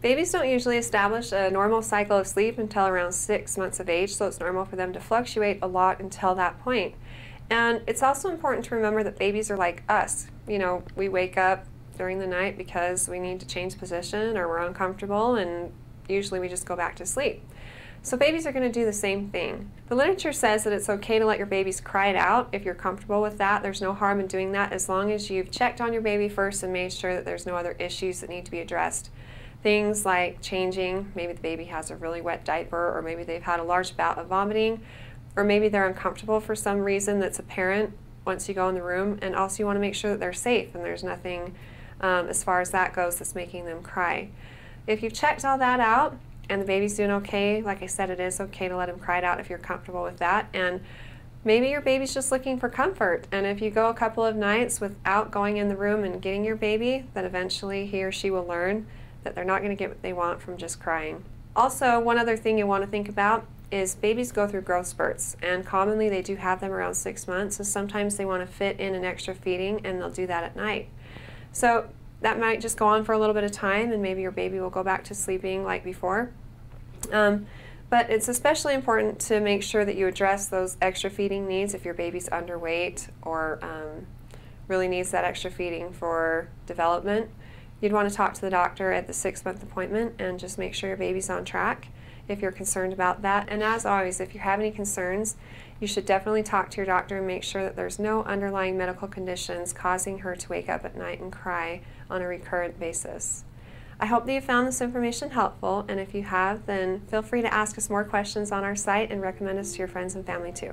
Babies don't usually establish a normal cycle of sleep until around 6 months of age, so it's normal for them to fluctuate a lot until that point. And it's also important to remember that babies are like us. You know, we wake up during the night because we need to change position or we're uncomfortable, and usually we just go back to sleep. So babies are going to do the same thing. The literature says that it's okay to let your babies cry it out if you're comfortable with that. There's no harm in doing that as long as you've checked on your baby first and made sure that there's no other issues that need to be addressed. Things like changing, maybe the baby has a really wet diaper, or maybe they've had a large bout of vomiting, or maybe they're uncomfortable for some reason that's apparent once you go in the room, and also you want to make sure that they're safe and there's nothing as far as that goes that's making them cry. If you've checked all that out and the baby's doing okay, like I said, it is okay to let him cry it out if you're comfortable with that. And maybe your baby's just looking for comfort, and if you go a couple of nights without going in the room and getting your baby, then eventually he or she will learn that they're not going to get what they want from just crying. Also, one other thing you want to think about is babies go through growth spurts, and commonly they do have them around 6 months, so sometimes they want to fit in an extra feeding, and they'll do that at night. So that might just go on for a little bit of time, and maybe your baby will go back to sleeping like before. But it's especially important to make sure that you address those extra feeding needs if your baby's underweight or really needs that extra feeding for development. You'd want to talk to the doctor at the 6-month appointment and just make sure your baby's on track if you're concerned about that. And as always, if you have any concerns, you should definitely talk to your doctor and make sure that there's no underlying medical conditions causing her to wake up at night and cry on a recurrent basis. I hope that you found this information helpful, and if you have, then feel free to ask us more questions on our site and recommend us to your friends and family too.